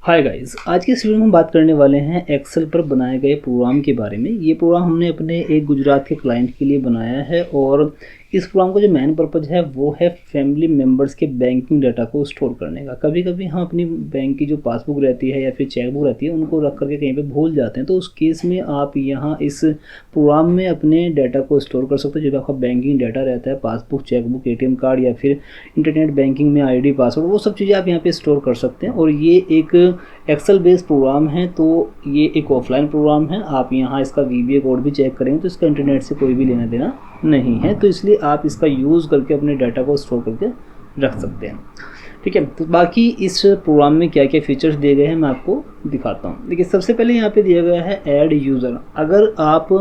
Hi guys, आज के इस वीडियो में हम बात करने वाले हैं एक्सेल पर बनाए गए प्रोग्राम के बारे में। ये प्रोग्राम हमने अपने एक गुजरात के क्लाइंट के लिए बनाया है और इस प्रोग्राम का जो मेन पर्पज़ है वो है फैमिली मेम्बर्स के बैंकिंग डाटा को स्टोर करने का। कभी कभी हम अपनी बैंक की जो पासबुक रहती है या फिर चेक बुक रहती है उनको रख करके कहीं पे भूल जाते हैं, तो उस केस में आप यहाँ इस प्रोग्राम में अपने डाटा को स्टोर कर सकते हो। जो भी आपका बैंकिंग डाटा रहता है, passbook, cheque book, ATM card या फिर इंटरनेट बैंकिंग में ID, पासवर्ड, वो सब चीज़ें आप यहाँ पे स्टोर कर सकते हैं। और ये एक एक्सेल बेस्ड प्रोग्राम है, तो ये एक ऑफलाइन प्रोग्राम है। आप यहाँ इसका VBA कोड भी चेक करेंगे तो इसका इंटरनेट से कोई भी लेना देना नहीं है, तो इसलिए आप इसका यूज़ करके अपने डाटा को स्टोर करके रख सकते हैं। ठीक है, तो बाकी इस प्रोग्राम में क्या क्या फीचर्स दिए गए हैं मैं आपको दिखाता हूँ। देखिए, सबसे पहले यहाँ पे दिया गया है ऐड यूज़र। अगर आप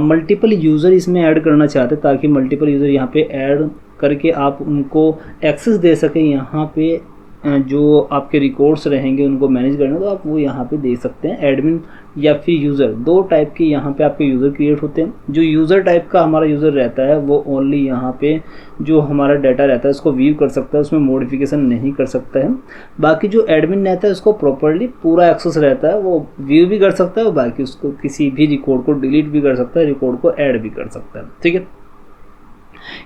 मल्टीपल यूज़र इसमें ऐड करना चाहते हैं ताकि मल्टीपल यूज़र यहाँ पे ऐड करके आप उनको एक्सेस दे सकें, यहाँ पे जो आपके रिकॉर्ड्स रहेंगे उनको मैनेज करना, तो आप वो यहाँ पे दे सकते हैं। एडमिन या फिर यूज़र, दो टाइप के यहाँ पे आपके यूज़र क्रिएट होते हैं। जो यूज़र टाइप का हमारा यूज़र रहता है वो ओनली यहाँ पे जो हमारा डाटा रहता है उसको व्यू कर सकता है, उसमें मॉडिफिकेशन नहीं कर सकता है। बाकी जो एडमिन रहता है उसको प्रॉपर्ली पूरा एक्सेस रहता है, वो व्यू भी कर सकता है और बाकी उसको किसी भी रिकॉर्ड को डिलीट भी कर सकता है, रिकॉर्ड को ऐड भी कर सकता है। ठीक है,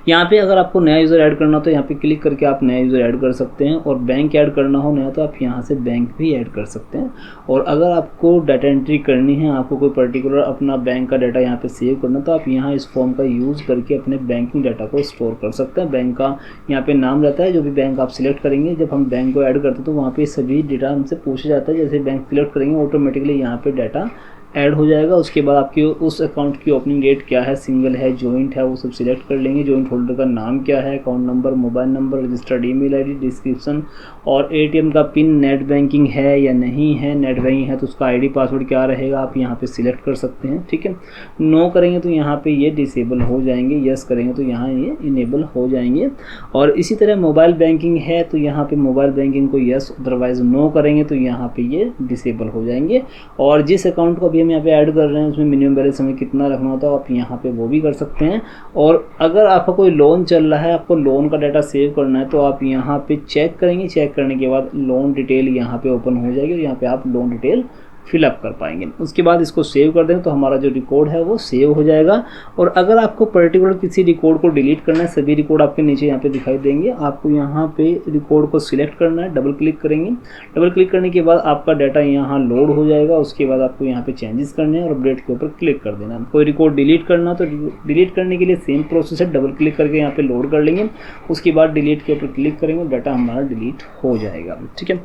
यहाँ पे अगर आपको नया यूज़र ऐड करना हो तो यहाँ पे क्लिक करके आप नया यूज़र ऐड कर सकते हैं, और बैंक ऐड करना हो नया तो आप यहाँ से बैंक भी ऐड कर सकते हैं। और अगर आपको डाटा एंट्री करनी है, आपको कोई पर्टिकुलर अपना बैंक का डाटा यहाँ पे सेव करना, तो आप यहाँ इस फॉर्म का यूज़ करके अपने बैंकिंग डाटा को स्टोर कर सकते हैं। बैंक का यहाँ पे नाम रहता है, जो भी बैंक आप सिलेक्ट करेंगे, जब हम बैंक को ऐड करते हैं तो वहाँ पे सभी डेटा हमसे पूछा जाता है। जैसे बैंक सिलेक्ट करेंगे ऑटोमेटिकली यहाँ पे डाटा ऐड हो जाएगा। उसके बाद आपकी उस अकाउंट की ओपनिंग डेट क्या है, सिंगल है, जॉइंट है, वो सब सिलेक्ट कर लेंगे। जॉइंट होल्डर का नाम क्या है, account number, mobile number, registered email ID, description और ATM का पिन, नेट बैंकिंग है या नहीं है। नेट बैंकिंग है तो उसका ID पासवर्ड क्या रहेगा, आप यहाँ पे सिलेक्ट कर सकते हैं। ठीक है, नो करेंगे तो यहाँ पे ये डिसेबल हो जाएंगे, यस करेंगे तो यहाँ ये इनेबल हो जाएंगे। और इसी तरह मोबाइल बैंकिंग है तो यहाँ पे मोबाइल बैंकिंग को यस, अदरवाइज नो करेंगे तो यहाँ पे ये डिसेबल हो जाएंगे। और जिस अकाउंट को हम यहाँ पे ऐड कर रहे हैं उसमें मिनिमम बैलेंस हमें कितना रखना होता है, आप यहाँ पे वो भी कर सकते हैं। और अगर आपका कोई लोन चल रहा है, आपको लोन का डाटा सेव करना है, तो आप यहाँ पे चेक करेंगे। चेक करने के बाद लोन डिटेल यहाँ पे ओपन हो जाएगी और यहाँ पे आप लोन डिटेल फिलअप कर पाएंगे। उसके बाद इसको सेव कर देंगे तो हमारा जो रिकॉर्ड है वो सेव हो जाएगा। और अगर आपको पर्टिकुलर किसी रिकॉर्ड को डिलीट करना है, सभी रिकॉर्ड आपके नीचे यहाँ पे दिखाई देंगे। आपको यहाँ पे रिकॉर्ड को सिलेक्ट करना है, डबल क्लिक करेंगे। डबल क्लिक करने के बाद आपका डाटा यहाँ लोड हो जाएगा। उसके बाद आपको यहाँ पे चेंजेस करने हैं और अपडेट के ऊपर क्लिक कर देना। कोई रिकॉर्ड डिलीट करना तो डिलीट करने के लिए सेम प्रोसेस है, डबल क्लिक करके यहाँ पे लोड कर लेंगे। उसके बाद डिलीट के ऊपर क्लिक करेंगे, डाटा हमारा डिलीट हो जाएगा। ठीक है,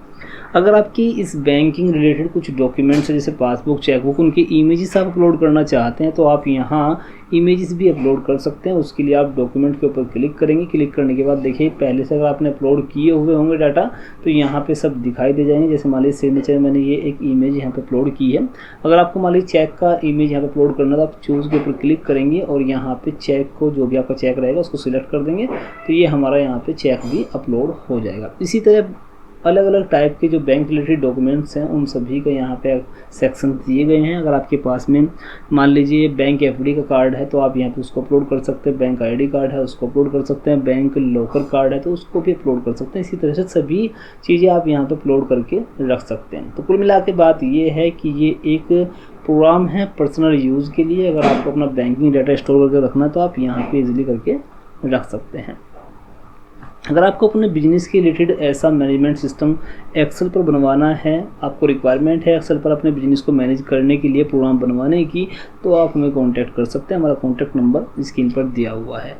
अगर आपकी इस बैंकिंग रिलेटेड कुछ डॉक्यूमेंट्स है जैसे पासबुक, चेकबुक, उनकी इमेजेस आप अपलोड करना चाहते हैं तो आप यहाँ इमेजेस भी अपलोड कर सकते हैं। उसके लिए आप डॉक्यूमेंट के ऊपर क्लिक करेंगे। क्लिक करने के बाद देखिए, पहले से अगर आपने अपलोड किए हुए होंगे डाटा तो यहाँ पे सब दिखाई दे जाएंगे। जैसे मान लीजिए सिग्नेचर मैंने ये एक इमेज यहाँ पे अपलोड की है। अगर आपको मान लीजिए चेक का इमेज यहाँ पे अपलोड करना तो आप चूज़ के ऊपर क्लिक करेंगे और यहाँ पे चेक को, जो भी आपका चेक रहेगा उसको सिलेक्ट कर देंगे, तो ये हमारा यहाँ पे चेक भी अपलोड हो जाएगा। इसी तरह अलग अलग टाइप के जो बैंक रिलेटेड डॉक्यूमेंट्स हैं उन सभी का यहाँ पे सेक्शन दिए गए हैं। अगर आपके पास में मान लीजिए बैंक FD का कार्ड है तो आप यहाँ पे उसको अपलोड कर सकते हैं। बैंक ID कार्ड है उसको अपलोड कर सकते हैं। बैंक लॉकर कार्ड है तो उसको भी अपलोड कर सकते हैं। इसी तरह से सभी चीज़ें आप यहाँ पे अपलोड करके रख सकते हैं। तो कुल मिला के बात ये है कि ये एक प्रोग्राम है पर्सनल यूज़ के लिए। अगर आपको अपना बैंकिंग डाटा स्टोर करके रखना है तो आप यहाँ पर ईजिली करके रख सकते हैं। अगर आपको अपने बिजनेस के रिलेटेड ऐसा मैनेजमेंट सिस्टम एक्सेल पर बनवाना है, आपको रिक्वायरमेंट है एक्सेल पर अपने बिजनेस को मैनेज करने के लिए प्रोग्राम बनवाने की, तो आप हमें कांटेक्ट कर सकते हैं। हमारा कांटेक्ट नंबर स्क्रीन पर दिया हुआ है।